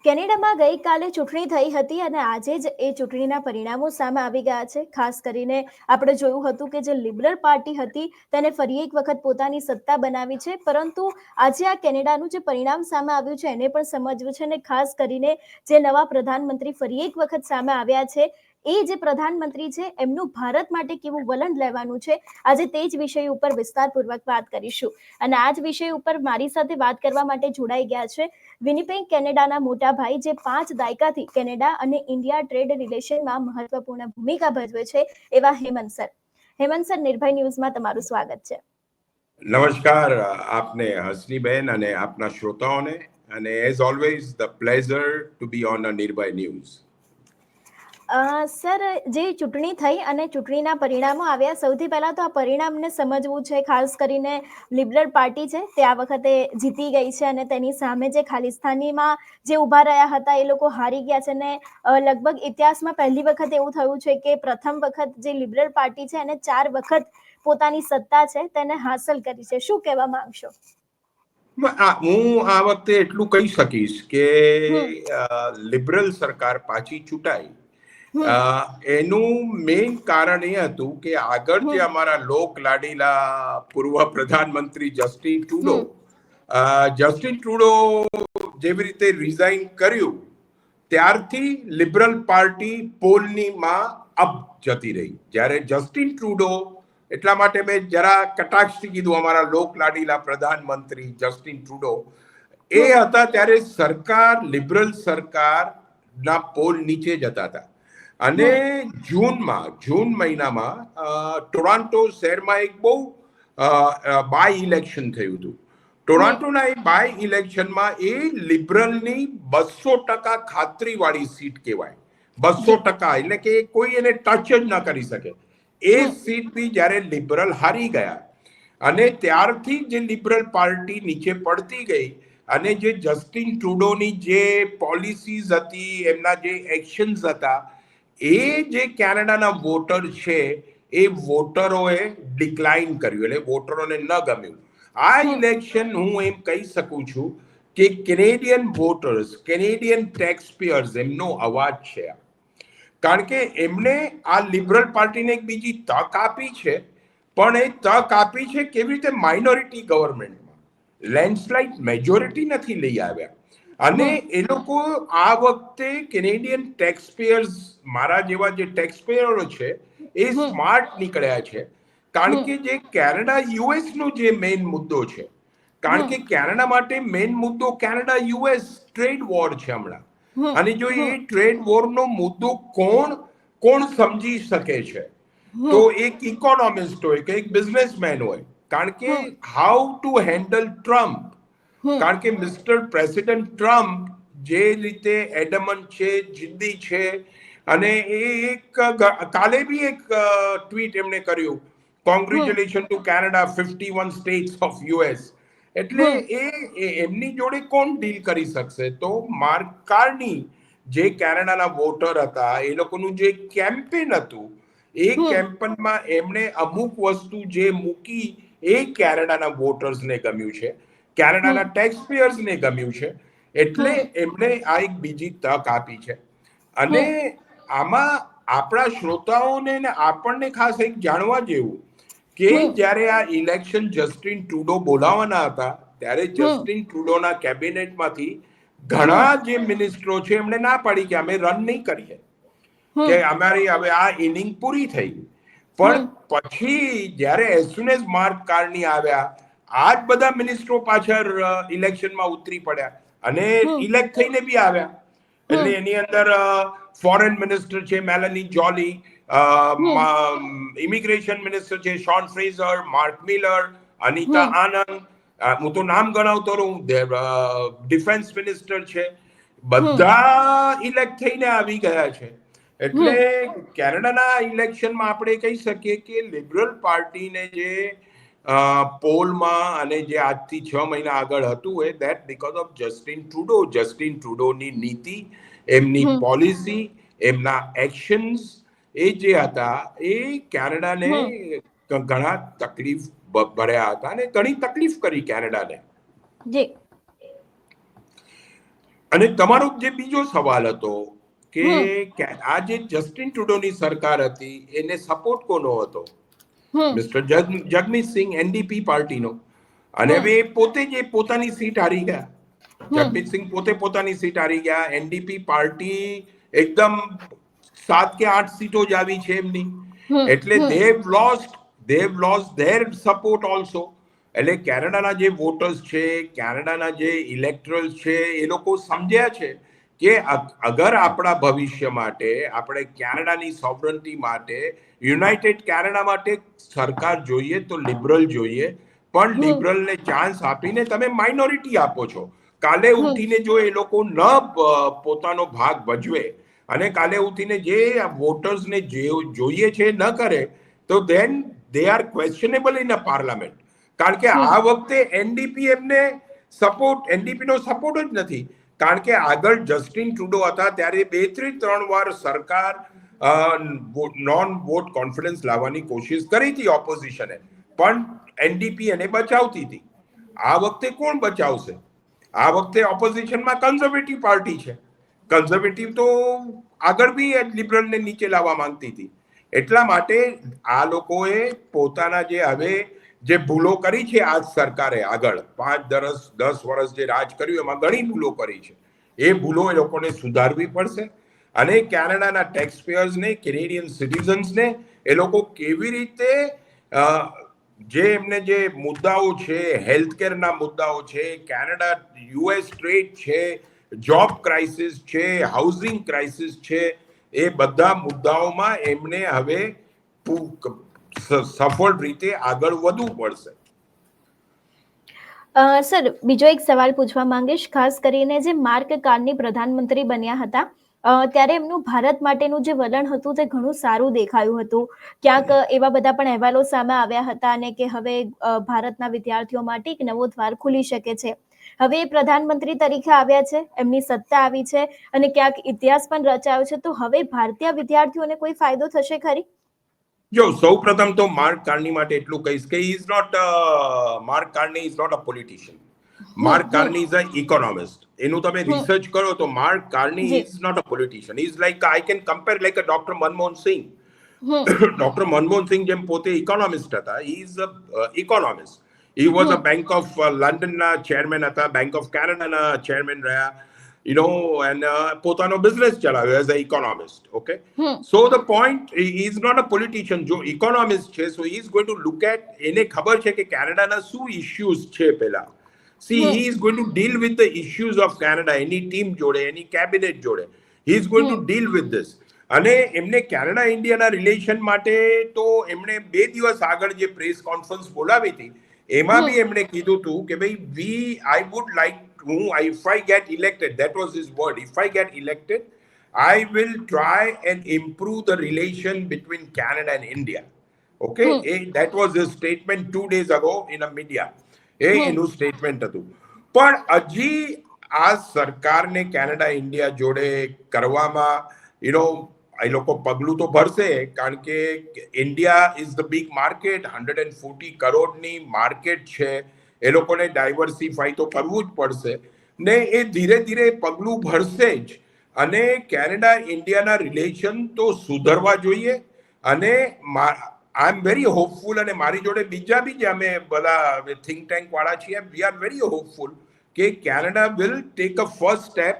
કેનેડામાં ગઈકાલે ચૂંટણી થઈ હતી અને આજે જ એ ચૂંટણીના પરિણામો સામે આવી ગયા છે. ખાસ કરીને આપણે જોયું હતું કે જે લિબરલ પાર્ટી હતી તેને ફરી એક વખત પોતાની સત્તા બનાવી છે, પરંતુ આજે આ કેનેડાનું જે પરિણામ સામે આવ્યું છે એને પણ સમજવું છે અને ખાસ કરીને જે નવા પ્રધાનમંત્રી ફરી એક વખત સામે આવ્યા છે એ જે પ્રધાનમંત્રી છે એમનું ભારત માટે કેવું વલણ લેવાનું છે, આજે તે જ વિષય ઉપર વિસ્તારપૂર્વક વાત કરીશું. અને આ જ વિષય ઉપર મારી સાથે વાત કરવા માટે જોડાઈ ગયા છે વિનિપેગ કેનેડાના મોટા ભાઈ, જે 5 દાયકાથી કેનેડા અને ઇન્ડિયા ટ્રેડ રિલેશનમાં મહત્વપૂર્ણ ભૂમિકા ભજવે છે, એવા હેમંત સર. હેમંત સર, નિર્ભય ન્યૂઝમાં તમારું સ્વાગત છે. નમસ્કાર આપને હસનીબેન અને આપના શ્રોતાઓને, અને as always the pleasure two B on a Nirbhay news. Sir, જે ચૂંટણી થઈ અને ચૂંટણીના પરિણામો આવ્યા, સૌથી પહેલા તો આ પરિણામને સમજવું છે. ખાસ કરીને લિબરલ પાર્ટી છે તે આ વખતે જીતી ગઈ છે અને તેની સામે જે ખાલિસ્તાનીમાં જે ઊભા રહ્યા હતા એ લોકો હારી ગયા છે. અને લગભગ ઇતિહાસમાં પહેલી વખત એવું થયું છે કે પ્રથમ વખત જે લિબરલ પાર્ટી છે એને 4 વખત પોતાની સત્તા છે તેને હાંસલ કરી છે. શું કહેવા માંગશો? હું આ વખતે એટલું કહી શકીશ કે લિબરલ સરકાર પાછી ચૂંટાઈ, એનું મેઇન કારણ એ હતું કે આગળ જે અમારા લોક લાડીલા પૂર્વ પ્રધાનમંત્રી જસ્ટિન ટ્રુડો જેવી રીતે રિઝાઇન કર્યું ત્યારથી લિબરલ પાર્ટી પોલની માં અપ જતી રહી. જ્યારે જસ્ટિન ટ્રુડો, એટલા માટે મેં જરા કટાક્ષથી કીધું અમારા લોક લાડીલા પ્રધાનમંત્રી જસ્ટિન ટ્રુડો એ હતા ત્યારે સરકાર, લિબરલ સરકારના પોલ નીચે જતા હતા. અને જૂન મહિનામાં ટોરોન્ટો શહેરમાં એક બહુ બાય ઇલેક્શન થયું હતું. ટોરોન્ટોના એ બાય ઇલેક્શનમાં એ લિબરલની 200% ખાતરીવાળી સીટ કહેવાય. 200%, એટલે કે કોઈ એને ટચ જ ન કરી શકે. એ સીટ બી જ્યારે લિબરલ હારી ગયા અને ત્યારથી જે લિબરલ પાર્ટી નીચે પડતી ગઈ અને જે જસ્ટિન ટ્રુડોની જે પોલિસીઝ હતી, એમના જે એક્શન્સ હતા, એ જે કેનેડાના વોટર છે એ વોટરોએ ડિક્લાઇન કર્યું, એટલે વોટરોને ન ગમ્યું. આ ઇલેક્શન હું એમ કહી શકું છું કે Canadian voters, Canadian tax payers, એમનો અવાજ છે. કારણ કે એમને આ લિબરલ પાર્ટીને એક બીજી તક આપી છે, પણ એ તક આપી છે કેવી રીતે? માઇનોરિટી ગવર્મેન્ટમાં લેન્ડસ્લાઇડ મેજોરિટી નથી લઈ આવ્યા. અને એ લોકો આ વખતે કેનેડિયન ટેક્સ પેયર્સ, મારા જેવા જે ટેક્સ પેયરો છે એ સ્માર્ટ નીકળ્યા છે. કારણ કે જે કેનેડા યુએસ નો જે મેઇન મુદ્દો છે, કારણ કે કેનેડા માટે મેઇન મુદ્દો કેનેડા યુએસ ટ્રેડ વોર છે હમણાં. અને જો એ ટ્રેડ વોરનો મુદ્દો કોણ સમજી શકે છે, તો એક ઇકોનોમિસ્ટ હોય કે એક બિઝનેસમેન હોય. કારણ કે હાઉ ટુ હેન્ડલ ટ્રમ્પ, કારણ કે મિસ્ટર પ્રેસિડેન્ટ ટ્રમ્પ જે રીતે એડમન્ટ છે, જિદ્દી છે, અને એ કાલે બી એક ટ્વીટ એમણે કર્યું, congratulation two Canada, 51 states of US. એટલે એમની જોડે કોણ ડીલ કરી શકશે? તો માર્ક કાર્ની જે કેનેડાના વોટર હતા, એ લોકોનું જે કેમ્પેન હતું, એ કેમ્પેનમાં એમણે અમુક વસ્તુ જે મૂકી એ કેનેડાના વોટર્સને ગમ્યું છે, કેનેડાના ટેક્સ પેયર્સને ગમ્યું છે. એટલે એમણે આ એક બીજી તક આપી છે. અને આમાં આપણા શ્રોતાઓને ને આપણને ખાસ એક જાણવા જેવું કે જ્યારે આ ઇલેક્શન જસ્ટિન ટ્રુડો બોલાવવાના હતા, ત્યારે જસ્ટિન ટ્રુડોના કેબિનેટમાંથી ઘણા જે મિનિસ્ટરો છે એમણે ના પાડી કે અમે રન નહીં કરીએ, કે અમારી હવે આ ઇનિંગ પૂરી થઈ. પણ પછી જ્યારે એઝ સુન એઝ માર્ક કાર્ની આવ્યા, આ જ બધા મિનિસ્ટરો પાછળ ઇલેક્શનમાં ઉતરી પડ્યા અને ઇલેક્ટ થઈને બી આવ્યા. એટલે એની અંદર ફોરેન મિનિસ્ટર છે મેલાની જોલી, ઇમિગ્રેશન મિનિસ્ટર છે Sean Fraser, Mark Miller, Anita Anand, હું તો નામ ગણાવતો રહું, ડિફેન્સ મિનિસ્ટર છે, બધા ઇલેક્ટ થઈને આવી ગયા છે. એટલે કેનેડાના ઇલેક્શનમાં આપણે કહી શકીએ કે લિબરલ પાર્ટીને જે પોલમાં અને જે આજથી 6 મહિના આગળ હતું, એ ધેટ બીકોઝ ઓફ જસ્ટિન ટ્રુડોની નીતિ, એમની પોલિસી, એમના એક્શન્સ, એ જે હતા એ કેનેડાને ઘણા તકલીફ ભર્યા હતા અને ઘણી તકલીફ કરી કેનેડાને. અને તમારો જે બીજો સવાલ હતો કે આ જે જસ્ટિન ટ્રુડોની સરકાર હતી એને સપોર્ટ કોનો હતો? મિસ્ટર જગમીત સિંહ, એનડીપી પાર્ટીનો. અને હવે પોતે જે પોતાની સીટ હારી ગયા, જગમીત સિંહ પોતે પોતાની સીટ હારી ગયા. એનડીપી પાર્ટી એકદમ 7 કે 8 સીટો જ આવી છે એમની. એટલે they have lost their support also. એટલે કેનેડાના જે વોટર્સ છે, કેનેડાના જે ઇલેક્ટરલ્સ છે, એ લોકો સમજ્યા છે કે અગર આપણા ભવિષ્ય માટે, આપણે કેનેડાની સોવરનિટી માટે, યુનાઇટેડ કેનેડા માટે સરકાર જોઈએ તો લિબરલ જોઈએ, પણ લિબરલને ચાન્સ આપીને તમે માઇનોરિટી આપો છો. કાલે ઉઠીને જો એ લોકો ન પોતાનો ભાગ ભજવે અને કાલે ઉઠીને જે વોટર્સને જોઈએ છે ન કરે, તો then they are questionable in a parliament. કારણ કે આ વખતે એનડીપી એમને એનડીપી નો સપોર્ટ જ નથી. કારણ કે આગળ જસ્ટિન ટ્રુડો હતા ત્યારે 2-3 વાર સરકાર નોન વોટ કોન્ફિડન્સ લાવવાની કોશિશ કરી હતી ઓપોઝિશને, પણ એનડીપી એને બચાવતી હતી. આ વખતે કોણ બચાવશે? આ વખતે ઓપોઝિશનમાં કન્ઝર્વેટિવ પાર્ટી છે. કન્ઝર્વેટિવ તો આગળ બી લિબરલને નીચે લાવવા માંગતી હતી. એટલા માટે આ લોકોએ પોતાના જે ભૂલો કરી છે આ સરકારે આગળ 5-10 વર્ષ જે રાજ કર્યું એમાં ઘણી ભૂલો કરી છે. એ ભૂલો એ લોકોને સુધારવી પડશે. અને કેનેડાના ટેક્સ પેયર્સને, કેનેડિયન સિટીઝન્સને એ લોકો કેવી રીતે જે એમને જે મુદ્દાઓ છે, હેલ્થકેરના મુદ્દાઓ છે, કેનેડા યુએસ ટ્રેડ છે, જોબ ક્રાઇસિસ છે, હાઉસિંગ ક્રાઇસિસ છે, એ બધા મુદ્દાઓમાં એમને હવે સફળ રીતે આગળ વધવું પડશે. સર, બીજો એક સવાલ પૂછવા માંગીશ. ખાસ કરીને જે માર્ક કાર્ની પ્રધાનમંત્રી બન્યા હતા ત્યારે એમનું ભારત માટેનું જે વલણ હતું તે ઘણું સારું દેખાયું હતું. ક્યાંક એવા બધા પણ અહેવાલો સામે આવ્યા હતા અને કે હવે ભારતના વિદ્યાર્થીઓ માટે એક નવો દ્વાર ખુલી શકે છે. હવે પ્રધાનમંત્રી તરીકે આવ્યા છે, એમની સત્તા આવી છે અને ક્યાંક ઇતિહાસ પણ રચાયો છે, તો હવે ભારતીય વિદ્યાર્થીઓને કોઈ ફાયદો થશે ખરી? જો સૌ પ્રથમ તો માર્ક કાર્ની માટે એટલું કહીશ કે Mark Carney is not a politician. Mark Carney is a economist. એનું તમે રિસર્ચ કરો તો Mark Carney is not a politician. Is like I can compare like a doctor Manmohan Singh. Doctor Manmohan Singh જેમ પોતે ઇકોનોમિસ્ટ હતા, he is a economist. He was a bank of લંડનના chairman હતા, bank of કેનેડાના ચેરમેન રહ્યા, and potano business chalaવ્યો as an economist. Okay, so the point, he is not a politician. Jo economist છે, so he is going to look at, એને ખબર છે કે કેનેડાના શું issues છે પહેલા. See, he is going to deal with the issues of Canada. Any team જોડે, એની કેબિનેટ જોડે, he is going to deal with this. અને એમને કેનેડા ઇન્ડિયાના રિલેશન માટે તો એમણે 2 દિવસ આગળ જે પ્રેસ કોન્ફરન્સ બોલાવી હતી એમાં બી એમણે કીધું હતું કે ભાઈ I would like if I get elected, that was his word, if I get elected, I will try and improve the relation between Canada and India. Okay, that was his statement 2 days ago in a media. એનું statement હતું. પણ હજી આ સરકારને Canada India જોડે કરવામાં એ લોકો પગલું તો ભરશે, કારણ કે India is the big market, 140 કરોડની માર્કેટ છે. એ લોકોને ડાયવર્સિફાઈ તો કરવું જ પડશે ને એ ધીરે ધીરે પગલું ભરશે જ. અને કેનેડા ઇન્ડિયાના રિલેશન તો સુધરવા જોઈએ. અને આઈ એમ વેરી હોપફુલ, અને મારી જોડે બીજા બી જે અમે બધા થિંક ટેન્ક વાળા છીએ, વી આર વેરી હોપફુલ કે Canada will take a first step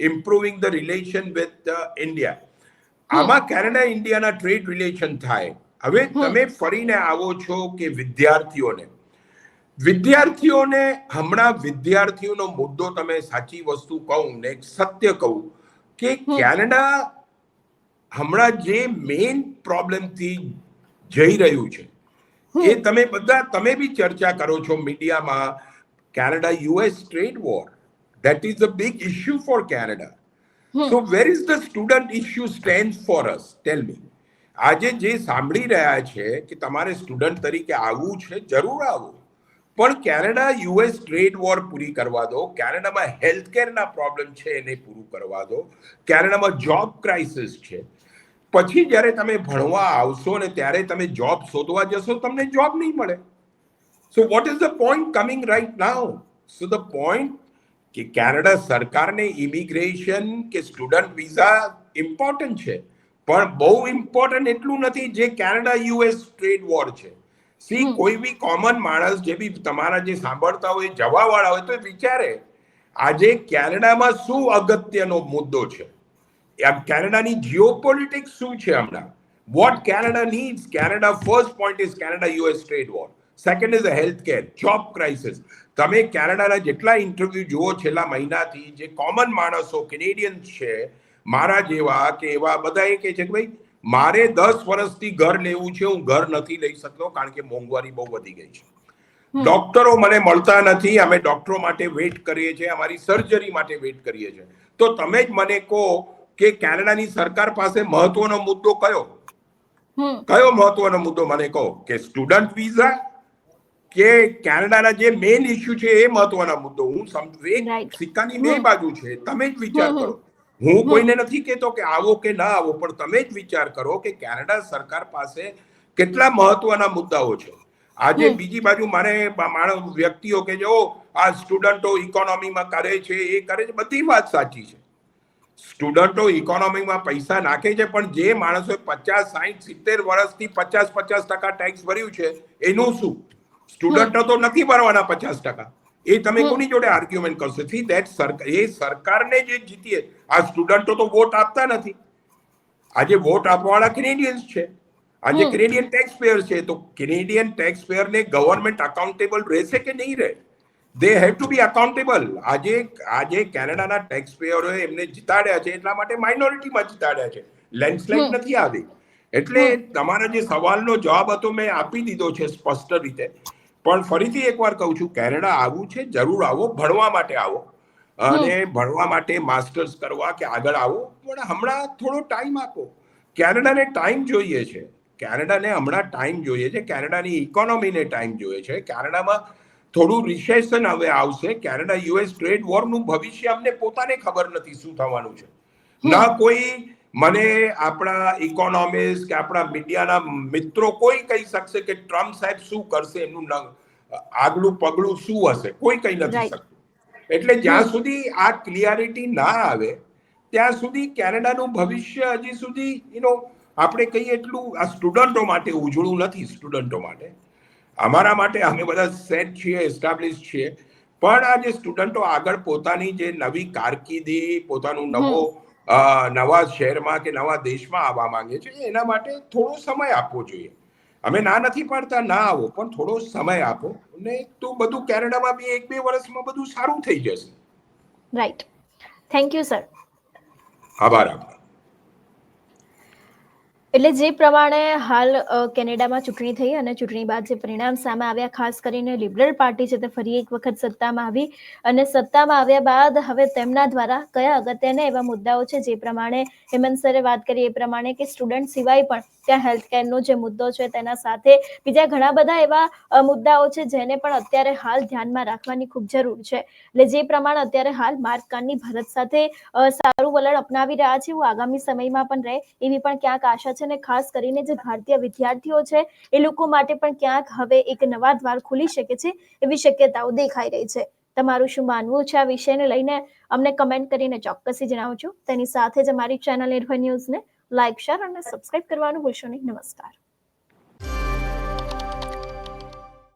improving the relation with India. આમાં કેનેડા ઇન્ડિયાના ટ્રેડ રિલેશન થાય. હવે તમે ફરીને આવો છો કે વિદ્યાર્થીઓને હમણાં વિદ્યાર્થીઓનો મુદ્દો, તમે સાચી વસ્તુ કહું ને સત્ય કહું કે કેનેડા હમણાં જે મેઇન પ્રોબ્લેમથી જઈ રહ્યું છે એ તમે બી ચર્ચા કરો છો મીડિયામાં. Canada US trade war, that is a big issue for Canada. So where is the student issue stands for us? Tell me. આજે જે સાંભળી રહ્યા છે કે તમારે સ્ટુડન્ટ તરીકે આવવું છે, જરૂર આવો, પણ કેનેડા યુએસ ટ્રેડ વોર પૂરી કરવા દો. કેનેડામાં હેલ્થકેરના પ્રોબ્લેમ છે એને પૂરું કરવા દો. કેનેડામાં જોબ ક્રાઇસિસ છે. પછી જ્યારે તમે ભણવા આવશો ને ત્યારે તમે જોબ શોધવા જશો, તમને જોબ નહીં મળે. So what is the point coming right now? So the point કે કેનેડા સરકારને ઇમિગ્રેશન કે સ્ટુડન્ટ વિઝા ઇમ્પોર્ટન્ટ છે, પણ બહુ ઇમ્પોર્ટન્ટ એટલું નથી જે કેનેડા યુએસ ટ્રેડ વોર છે. સી કોઈ બી કોમન માણસ જે બી તમારા જે સાંભળતા હોય જવા વાળા હોય તો વિચારે આજે કેનેડામાં શું અગત્યનો મુદ્દો છે, કેનેડાની જીઓપોલિટિક્સ શું છે હમણાં. What Canada needs, Canada first point is Canada US trade war, second is health care, job crisis. તમે કેનેડાના જેટલા ઇન્ટરવ્યુ જુઓ છેલ્લા મહિનાથી, જે કોમન માણસો કેનેડિયન્સ છે મારા જેવા કે એવા બધા એ કહે છે કે ભાઈ મારે 10 વર્ષથી ઘર લેવું છે, હું ઘર નથી લઈ શકતો કારણ કે મોંઘવારી બહુ વધી ગઈ છે. ડોક્ટરો મને મળતા નથી, અમે ડોક્ટરો માટે વેઇટ કરીએ છીએ, અમારી સર્જરી માટે વેઇટ કરીએ છીએ. તો તમે જ મને કહો કે કેનેડાની સરકાર પાસે મહત્વનો મુદ્દો કયો મહત્વનો મુદ્દો મને કહો, કે સ્ટુડન્ટ વિઝા કે કેનેડાના જે મેઇન ઇશ્યુ છે એ મહત્વના મુદ્દો. હું રાઈટ. સિક્કાની બે બાજુ છે, તમે જ વિચાર કરો. હું કોઈને નથી કહેતો કે આવો કે ના આવો, પણ તમે જ વિચાર કરો કે કેનેડા સરકાર પાસે કેટલા મહત્વના મુદ્દાઓ છે. આજે બીજી બાજુ માણસ વ્યક્તિઓ કે જો આ સ્ટુડન્ટો ઇકોનોમીમાં કરે છે, એ કરે છે, બધી વાત સાચી છે. સ્ટુડન્ટો ઇકોનોમીમાં પૈસા નાખે છે, પણ જે માણસોએ 50, 60, 70 વર્ષથી 50% ટેક્સ ભર્યું છે એનું શું? સ્ટુડન્ટો તો નથી ભરવાના 50%. એ તમે કોની જોડે આર્ગ્યુમેન્ટ કરશો? એ સરકારને જે જીતીએ, આ સ્ટુડન્ટો તો વોટ આપતા નથી. આજે વોટ આપવાવાળા કેનેડિયન્સ છે, આજે કેનેડિયન ટેક્સ પેયર છે. તો કેનેડિયન ટેક્સ પેયરને ગવર્મેન્ટ અકાઉન્ટેબલ રહેશે કે નહીં રહે? They have to B accountable. આજે કેનેડાના ટેક્સ પેયરોએ એમને જીતાડ્યા છે, એટલા માટે માઇનોરિટીમાં જીતાડ્યા છે, લેન્ડસ્લાઇડ નથી આવી. એટલે તમારા જે સવાલનો જવાબ હતો મેં આપી દીધો છે સ્પષ્ટ રીતે. પણ ફરીથી એકવાર કહું છું, કેનેડા આવવું છે જરૂર આવો, ભણવા માટે આવો, અને ભણવા માટે માસ્ટર્સ કરવા કે આગળ આવો, પણ હમણાં થોડો ટાઈમ આપો. કેનેડાને ટાઈમ જોઈએ છે, કેનેડાને હમણાં ટાઈમ જોઈએ છે, કેનેડાની ઇકોનોમીને ટાઈમ જોઈએ છે. કેનેડામાં થોડું રિસેશન હવે આવશે. કેનેડા યુએસ ટ્રેડ વોરનું ભવિષ્ય અમને પોતાને ખબર નથી શું થવાનું છે. ના કોઈ મને આપણા ઇકોનોમિસ્ટ કે આપણા મીડિયાના મિત્રો કોઈ કહી શકશે કે ટ્રમ્પ સાહેબ શું કરશે, એમનું આગલું પગલું શું હશે, કોઈ કહી નથી શકતું. એટલે જ્યાં સુધી આ ક્લિયરિટી ના આવે ત્યાં સુધી કેનેડાનું ભવિષ્ય હજી સુધી આપણે કહીએ એટલું આ સ્ટુડન્ટો માટે ઉજળું નથી. સ્ટુડન્ટો માટે, અમારા માટે, અમે બધા સેટ છીએ, એસ્ટાબ્લિશ છીએ, પણ આ જે સ્ટુડન્ટો આગળ પોતાની જે નવી કારકિર્દી, પોતાનું નવા શહેરમાં કે નવા દેશમાં આવવા માંગે છે, એના માટે થોડો સમય આપવો જોઈએ. અમે ના નથી પાડતા, ના આવો, પણ થોડો સમય આપો ને તો બધું કેનેડામાં બી 1-2 વર્ષમાં બધું સારું થઈ જશે. રાઈટ. Thank you sir. આભાર આપનો. એટલે જે પ્રમાણે હાલ કેનેડામાં ચૂંટણી થઈ અને ચૂંટણી બાદ જે પરિણામ સામે આવ્યા, ખાસ કરીને લિબરલ પાર્ટી છે તે ફરી એક વખત સત્તામાં આવી, અને સત્તામાં આવ્યા બાદ હવે તેમના દ્વારા કયા અગત્યના એવા મુદ્દાઓ છે, જે પ્રમાણે હેમંત સરે વાત કરી એ પ્રમાણે કે સ્ટુડન્ટ સિવાય પણ ત્યાં હેલ્થ કેરનો જે મુદ્દો છે તેના સાથે બીજા ઘણા બધા એવા મુદ્દાઓ છે જેને પણ અત્યારે હાલ ધ્યાનમાં રાખવાની ખૂબ જરૂર છે. એટલે જે પ્રમાણે અત્યારે હાલ માર્ક કાર્ની ભારત સાથે સારું વલણ અપનાવી રહ્યા છે, એવું આગામી સમયમાં પણ રહે એવી પણ ક્યાંક આશા છે. અને ખાસ કરીને જે ભારતીય વિદ્યાર્થીઓ છે એ લોકો માટે પણ ક્યાંક હવે એક નવા દ્વાર ખુલી શકે છે એવી શક્યતાઓ દેખાઈ રહી છે. તમારું શું માનવું છે આ વિષયને લઈને અમને કમેન્ટ કરીને ચોક્કસથી જણાવજો. તેની સાથે જ અમારી ચેનલ નિર્ભય ન્યૂઝને લાઇક, શેર અને સબસ્ક્રાઇબ કરવાનું ભૂલશો નહીં. નમસ્કાર.